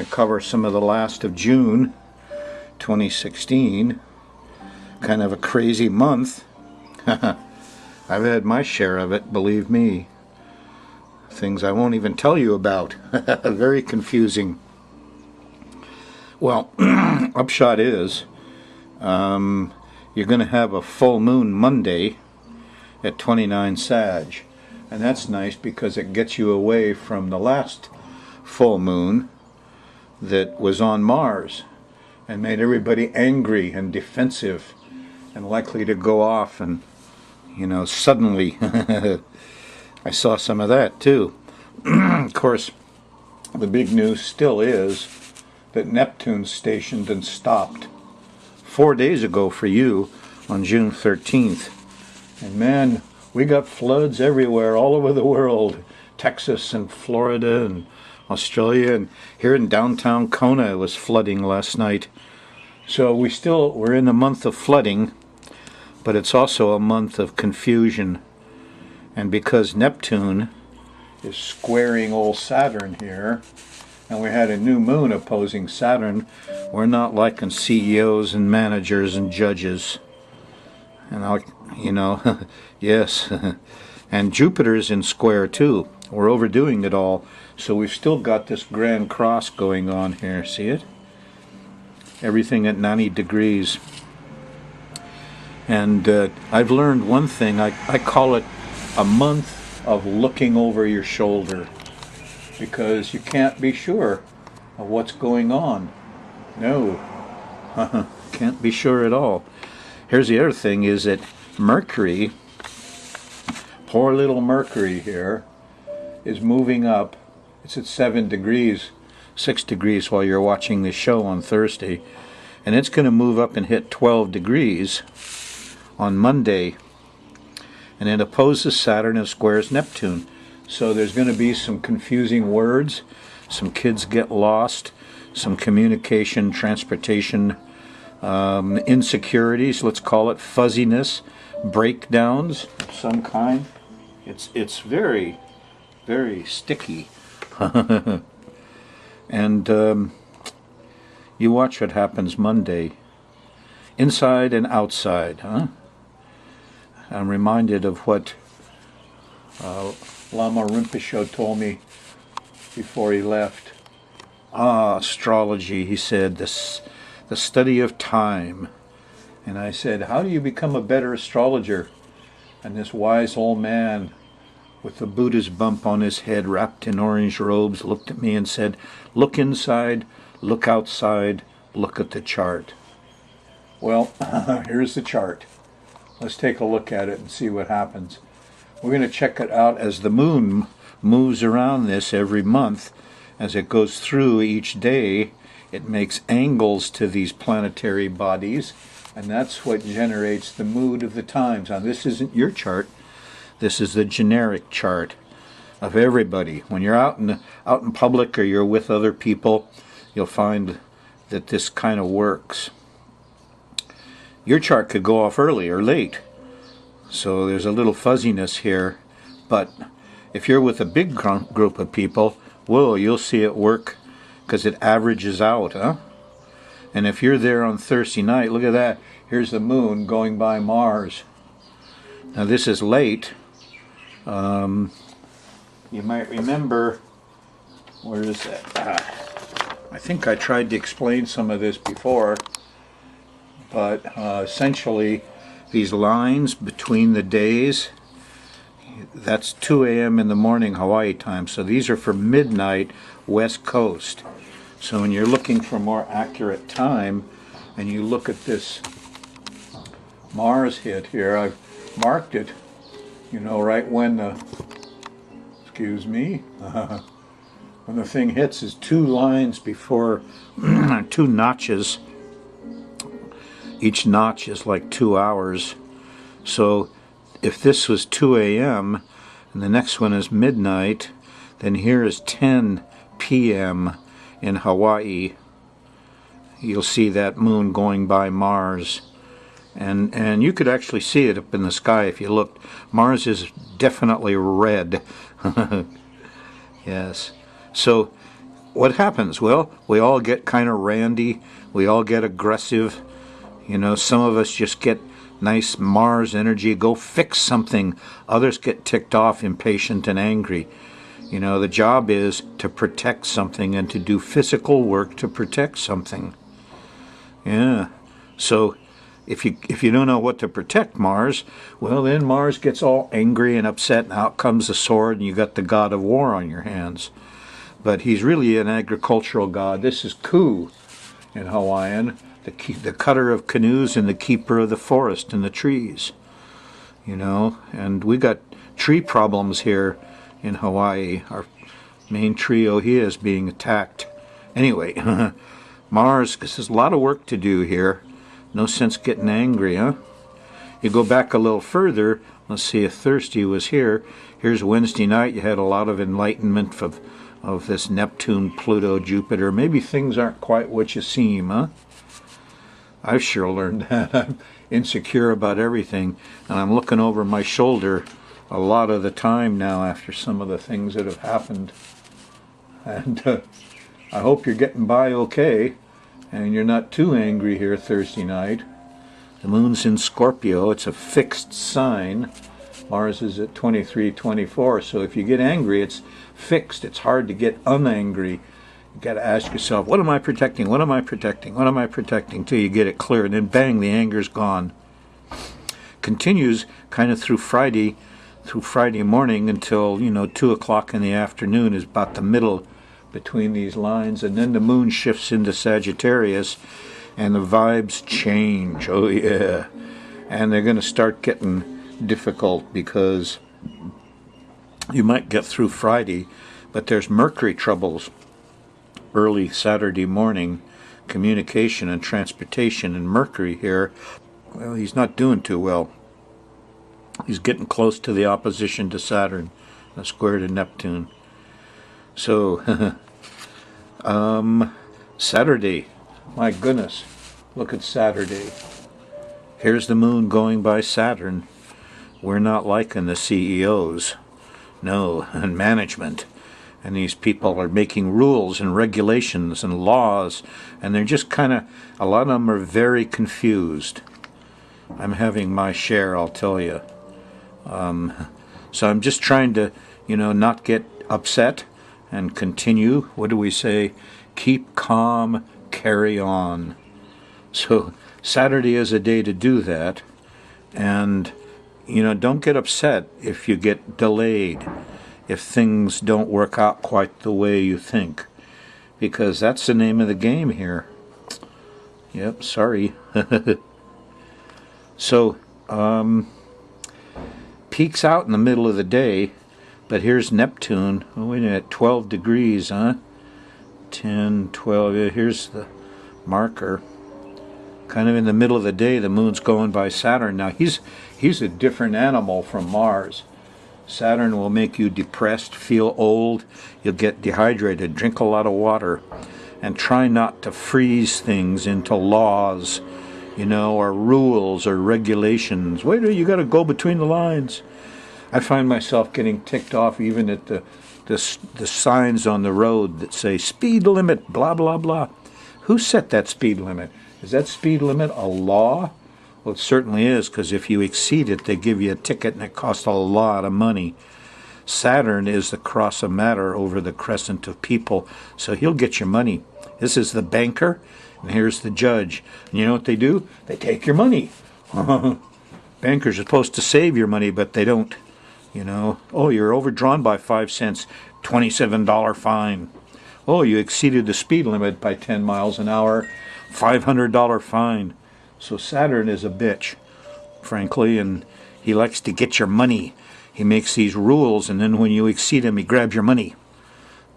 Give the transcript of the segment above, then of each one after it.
to cover some of the last of June 2016. Kind of a crazy month. I've had my share of it, believe me. Things I won't even tell you about. Very confusing. Well, upshot is, you're going to have a full moon Monday at 29 Sag. And that's nice because it gets you away from the last full moon that was on Mars and made everybody angry and defensive and likely to go off and, suddenly. I saw some of that too. Of course, the big news still is that Neptune's stationed and stopped 4 days ago for you on June 13th. And man, we got floods everywhere, all over the world. Texas and Florida and Australia, and here in downtown Kona it was flooding last night. So we're in the month of flooding, but it's also a month of confusion. And because Neptune is squaring old Saturn here, and we had a new moon opposing Saturn, we're not liking CEOs and managers and judges. And yes. And Jupiter's in square too. We're overdoing it all. So we've still got this grand cross going on here. See it? Everything at 90 degrees. And I've learned one thing. I call it a month of looking over your shoulder, because you can't be sure of what's going on. No. Can't be sure at all. Here's the other thing, is that Mercury, poor little Mercury here, is moving up. It's at 7 degrees, 6 degrees while you're watching this show on Thursday. And it's going to move up and hit 12 degrees on Monday. And it opposes Saturn and squares Neptune. So there's going to be some confusing words. Some kids get lost. Some communication, transportation insecurities, let's call it, fuzziness, breakdowns of some kind. It's very, very sticky. And you watch what happens Monday. Inside and outside, huh? I'm reminded of what Lama Rinpoche told me before he left. Astrology, he said, the study of time. And I said, how do you become a better astrologer? And this wise old man with the Buddha's bump on his head, wrapped in orange robes, looked at me and said, look inside, look outside, look at the chart. Well, here's the chart. Let's take a look at it and see what happens. We're going to check it out as the moon moves around this every month. As it goes through each day, it makes angles to these planetary bodies, and that's what generates the mood of the times. Now, this isn't your chart. This is the generic chart of everybody. When you're out in public or you're with other people, you'll find that this kind of works. Your chart could go off early or late, so there's a little fuzziness here. But if you're with a big group of people, whoa, you'll see it work, because it averages out, huh? And if you're there on Thursday night, look at that. Here's the moon going by Mars. Now this is late. You might remember, where is that? I think I tried to explain some of this before, but essentially these lines between the days, that's 2 a.m. in the morning Hawaii time. So these are for midnight West Coast. So when you're looking for more accurate time and you look at this Mars hit here, I've marked it, right when the, when the thing hits is 2 lines before, 2 notches. Each notch is like 2 hours. So if this was 2 a.m. and the next one is midnight, then here is 10 p.m. in Hawaii. You'll see that moon going by Mars. And you could actually see it up in the sky if you looked. Mars is definitely red. Yes. So what happens? Well, we all get kind of randy. We all get aggressive. You know, some of us just get nice Mars energy, go fix something. Others get ticked off, impatient, and angry. You know, the job is to protect something and to do physical work to protect something. Yeah. So if you don't know what to protect, Mars, well, then Mars gets all angry and upset, and out comes the sword, and you got the god of war on your hands. But he's really an agricultural god. This is Ku in Hawaiian, the cutter of canoes and the keeper of the forest and the trees. You know, and we got tree problems here in Hawaii. Our main tree, Ohia, is being attacked. Anyway, Mars, because there's a lot of work to do here. No sense getting angry, huh? You go back a little further, let's see if Thirsty was here. Here's Wednesday night, you had a lot of enlightenment of this Neptune, Pluto, Jupiter. Maybe things aren't quite what you seem, huh? I've sure learned that. I'm insecure about everything, and I'm looking over my shoulder a lot of the time now after some of the things that have happened. And I hope you're getting by okay, and you're not too angry here Thursday night. The moon's in Scorpio. It's a fixed sign. Mars is at 23-24, so if you get angry, it's fixed. It's hard to get unangry. You got to ask yourself, what am I protecting? What am I protecting? What am I protecting? Till you get it clear, and then bang, the anger's gone. Continues kind of through Friday morning until, 2 o'clock in the afternoon is about the middle between these lines, and then the moon shifts into Sagittarius, and the vibes change. Oh yeah, and they're going to start getting difficult because you might get through Friday, but there's Mercury troubles early Saturday morning, communication and transportation, and Mercury here, well, he's not doing too well. He's getting close to the opposition to Saturn, a square to Neptune. So, Saturday, my goodness, look at Saturday. Here's the moon going by Saturn. We're not liking the CEOs, no, and management. And these people are making rules and regulations and laws, and they're just a lot of them are very confused. I'm having my share, I'll tell you. So I'm just trying to, not get upset and continue. What do we say? Keep calm, carry on. So Saturday is a day to do that. And, don't get upset if you get delayed, if things don't work out quite the way you think, because that's the name of the game here. Yep, sorry. So, peaks out in the middle of the day, but here's Neptune. Oh, wait a minute, 12 degrees, huh? 10, 12, here's the marker. Kind of in the middle of the day, the moon's going by Saturn. Now, he's a different animal from Mars. Saturn will make you depressed, feel old, you'll get dehydrated, drink a lot of water, and try not to freeze things into laws, or rules or regulations. Wait, you got to go between the lines. I find myself getting ticked off even at the signs on the road that say speed limit, blah, blah, blah. Who set that speed limit? Is that speed limit a law? Well, it certainly is, because if you exceed it, they give you a ticket, and it costs a lot of money. Saturn is the cross of matter over the crescent of people, so he'll get your money. This is the banker, and here's the judge. And you know what they do? They take your money. Bankers are supposed to save your money, but they don't. Oh, you're overdrawn by 5 cents, $27 fine. Oh, you exceeded the speed limit by 10 miles an hour, $500 fine. So Saturn is a bitch, frankly, and he likes to get your money. He makes these rules, and then when you exceed him, he grabs your money.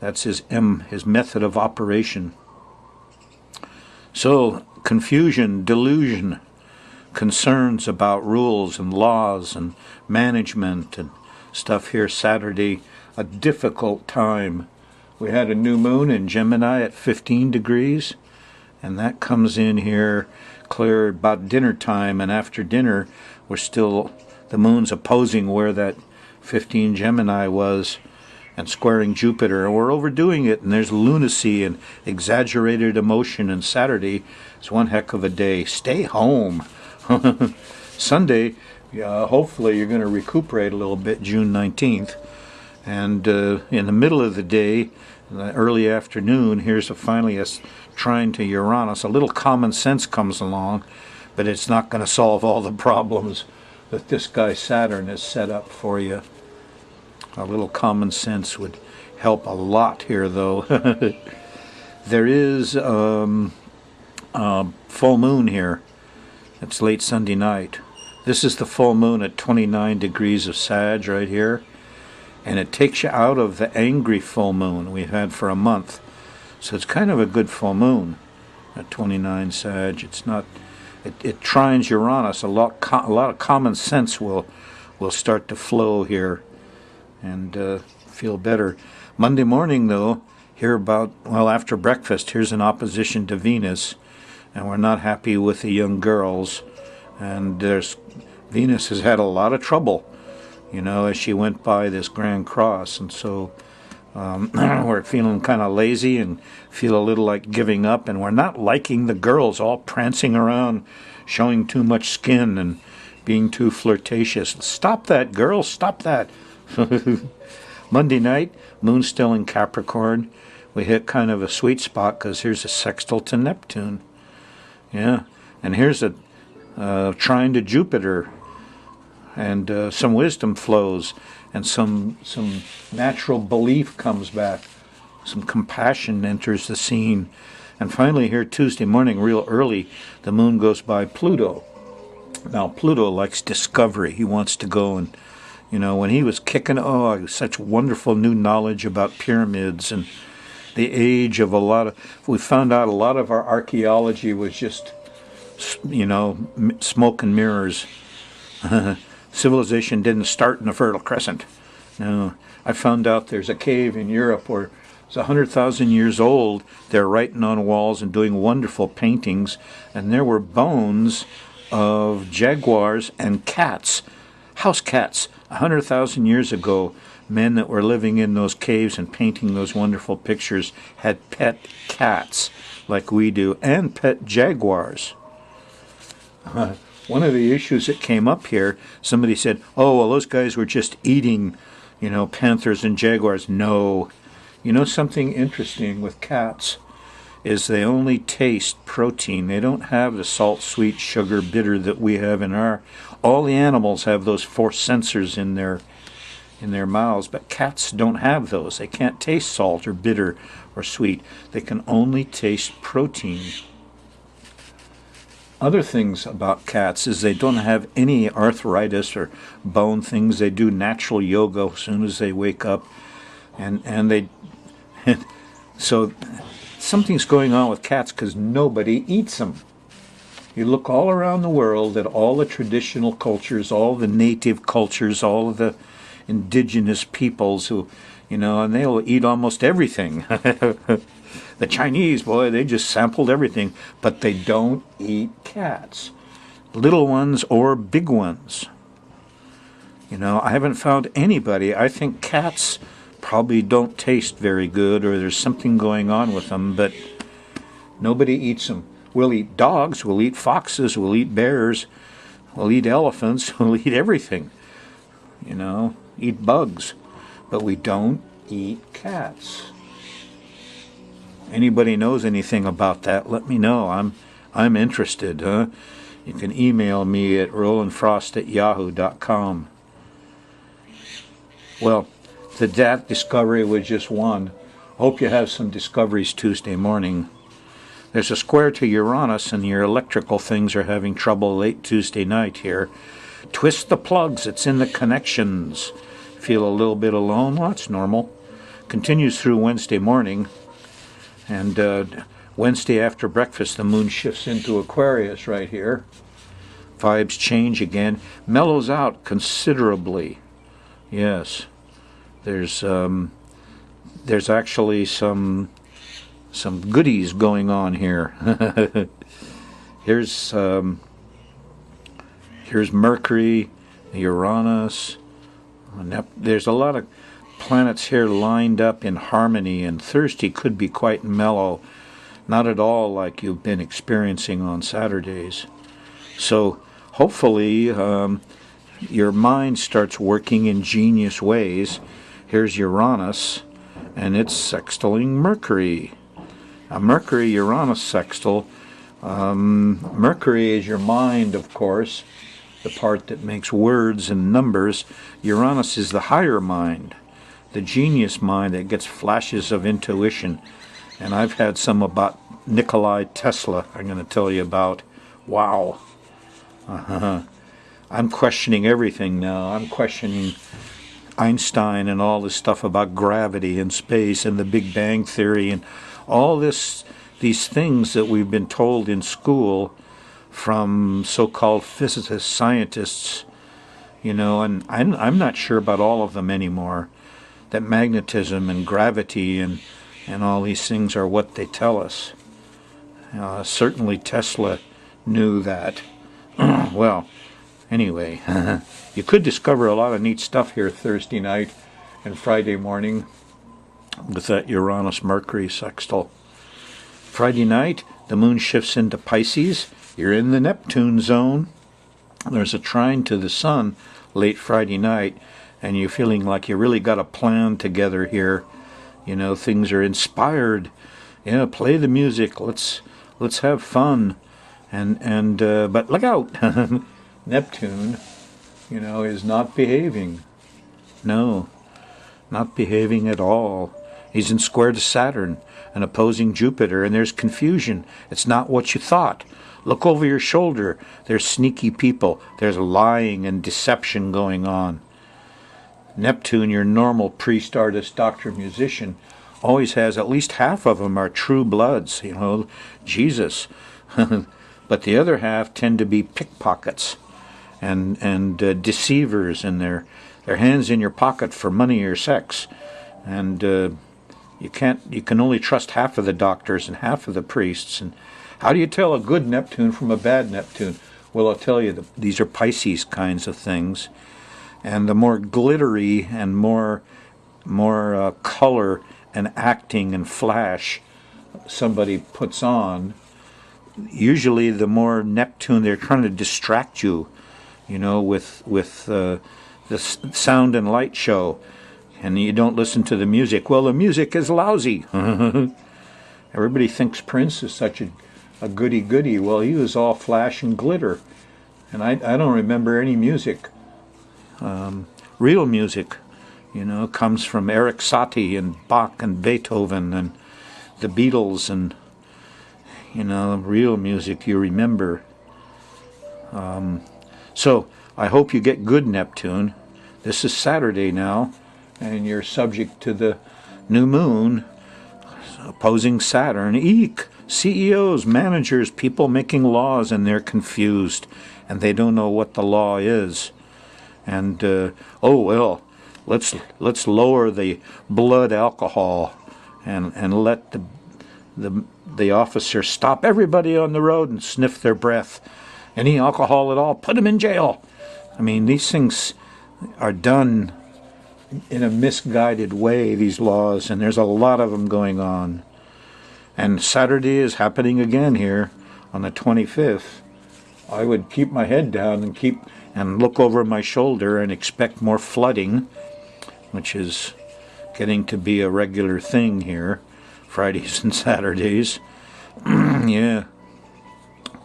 That's his method of operation. So, confusion, delusion, concerns about rules and laws and management and stuff here Saturday, a difficult time. We had a new moon in Gemini at 15 degrees, and that comes in here clear about dinner time, and after dinner the moon's opposing where that 15 Gemini was, and squaring Jupiter, and we're overdoing it, and there's lunacy and exaggerated emotion, and Saturday is one heck of a day. Stay home. Sunday, hopefully you're going to recuperate a little bit, June 19th, and in the middle of the day, in the early afternoon, here's finally a trine to Uranus. A little common sense comes along, but it's not going to solve all the problems that this guy Saturn has set up for you. A little common sense would help a lot here, though. There is full moon here. It's late Sunday night. This is the full moon at 29 degrees of Sag right here. And it takes you out of the angry full moon we've had for a month. So it's kind of a good full moon at 29 Sag. It's not... It trines Uranus. A lot of common sense will start to flow here and feel better. Monday morning, though, after breakfast, here's an opposition to Venus, and we're not happy with the young girls. And Venus has had a lot of trouble, as she went by this Grand Cross, and so we're feeling kind of lazy and feel a little like giving up, and we're not liking the girls all prancing around, showing too much skin and being too flirtatious. Stop that, girls, stop that. Monday night, moon still in Capricorn. We hit kind of a sweet spot because here's a sextile to Neptune. Yeah, and here's a trine to Jupiter, and some wisdom flows, and some natural belief comes back, some compassion enters the scene. And finally here Tuesday morning, real early, the moon goes by Pluto. Now Pluto likes discovery. He wants to go and, when he was kicking, such wonderful new knowledge about pyramids and the age of we found out a lot of our archaeology was just, smoke and mirrors. Civilization didn't start in the Fertile Crescent. No, I found out there's a cave in Europe where it's 100,000 years old. They're writing on walls and doing wonderful paintings, and there were bones of jaguars and cats, house cats, 100,000 years ago. Men that were living in those caves and painting those wonderful pictures had pet cats like we do, and pet jaguars. One of the issues that came up here, somebody said, those guys were just eating, panthers and jaguars. No. Something interesting with cats is they only taste protein. They don't have the salt, sweet, sugar, bitter that we have in all the animals have those 4 sensors in their mouths, but cats don't have those. They can't taste salt or bitter or sweet. They can only taste protein. Other things about cats is they don't have any arthritis or bone things. They do natural yoga as soon as they wake up, and so something's going on with cats because nobody eats them. You look all around the world at all the traditional cultures, all the native cultures, all of the indigenous peoples who, and they'll eat almost everything. The Chinese, boy, they just sampled everything, but they don't eat cats, little ones or big ones. I haven't found anybody. I think cats probably don't taste very good, or there's something going on with them, but nobody eats them. We'll eat dogs, we'll eat foxes, we'll eat bears, we'll eat elephants, we'll eat everything. Eat bugs, but we don't eat cats. Anybody knows anything about that, let me know. I'm interested. You can email me at rolandfrost@yahoo.com. Well, that discovery was just one. Hope you have some discoveries Tuesday morning. There's a square to Uranus, and your electrical things are having trouble late Tuesday night here. Twist the plugs, it's in the connections. Feel a little bit alone? Well, that's normal. Continues through Wednesday morning. And Wednesday after breakfast, the moon shifts into Aquarius right here. Vibes change again. Mellows out considerably. Yes. There's actually some goodies going on here. Here's Mercury, Uranus. There's a lot of planets here lined up in harmony, and Thursday could be quite mellow, not at all like you've been experiencing on Saturdays. So hopefully your mind starts working in genius ways. Here's Uranus, and it's sextiling Mercury. A Mercury-Uranus sextile. Mercury is your mind, of course, the part that makes words and numbers. Uranus is the higher mind, the genius mind that gets flashes of intuition. And I've had some about Nikola Tesla I'm going to tell you about. Wow. I'm questioning everything now. I'm questioning Einstein and all this stuff about gravity and space and the Big Bang Theory and all these things that we've been told in school from so-called physicists, scientists, and I'm not sure about all of them anymore. That magnetism and gravity and all these things are what they tell us. Certainly Tesla knew that. Well, anyway, you could discover a lot of neat stuff here Thursday night and Friday morning with that Uranus-Mercury sextile. Friday night, the moon shifts into Pisces. You're in the Neptune zone. There's a trine to the sun late Friday night, and you're feeling like you really got a plan together here. Things are inspired. Play the music. Let's have fun. But look out. Neptune, is not behaving. No, not behaving at all. He's in square to Saturn, an opposing Jupiter, and there's confusion. It's not what you thought. Look over your shoulder. There's sneaky people. There's lying and deception going on. Neptune, your normal priest, artist, doctor, musician, always has at least half of them are true bloods, Jesus. But the other half tend to be pickpockets and deceivers, and their hands in your pocket for money or sex. And you can only trust half of the doctors and half of the priests. And how do you tell a good Neptune from a bad Neptune? Well, I'll tell you, these are Pisces kinds of things. And the more glittery and more color and acting and flash somebody puts on, usually the more Neptune, they're trying to distract you, with the sound and light show. And you don't listen to the music. Well, the music is lousy. Everybody thinks Prince is such a goody-goody. Well, he was all flash and glitter. And I don't remember any music. Real music, comes from Eric Satie and Bach and Beethoven and the Beatles and, real music you remember. So I hope you get good Neptune. This is Saturday now, and you're subject to the new moon opposing Saturn. Eek! CEOs, managers, people making laws, and they're confused, and they don't know what the law is. And let's lower the blood alcohol, and let the officer stop everybody on the road and sniff their breath. Any alcohol at all, put them in jail. I mean, these things are done in a misguided way, these laws, and there's a lot of them going on. And Saturday is happening again here on the 25th. I would keep my head down and look over my shoulder and expect more flooding, which is getting to be a regular thing here, Fridays and Saturdays. Yeah.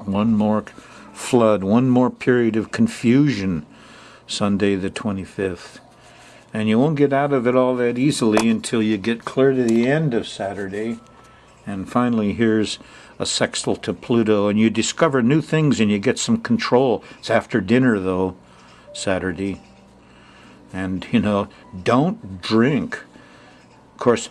One more flood, one more period of confusion, Sunday the 25th. And you won't get out of it all that easily until you get clear to the end of Saturday. And finally, here's a sextile to Pluto, and you discover new things and you get some control. It's after dinner, though, Saturday. And, don't drink. Of course,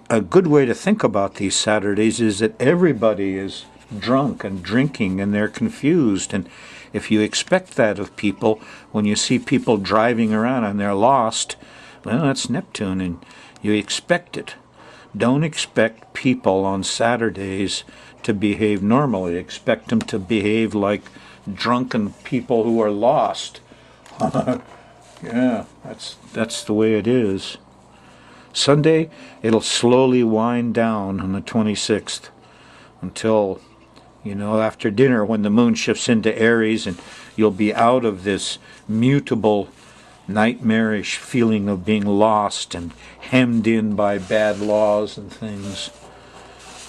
a good way to think about these Saturdays is that everybody is drunk and drinking and they're confused. And if you expect that of people, when you see people driving around and they're lost, well, that's Neptune, and you expect it. Don't expect people on Saturdays to behave normally. Expect them to behave like drunken people who are lost. Yeah, that's the way it is. Sunday, it'll slowly wind down on the 26th until, after dinner when the moon shifts into Aries, and you'll be out of this mutable, nightmarish feeling of being lost and hemmed in by bad laws and things.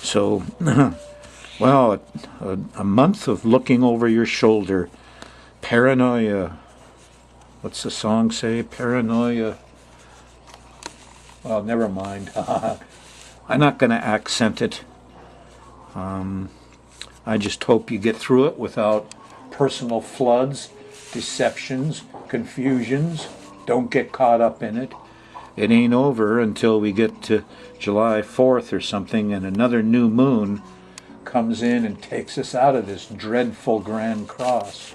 So, well, a month of looking over your shoulder, paranoia. What's the song say? Paranoia. Well, never mind. I'm not going to accent it. I just hope you get through it without personal floods, deceptions, confusions. Don't get caught up in it. It ain't over until we get to July 4th or something, and another new moon comes in and takes us out of this dreadful Grand Cross.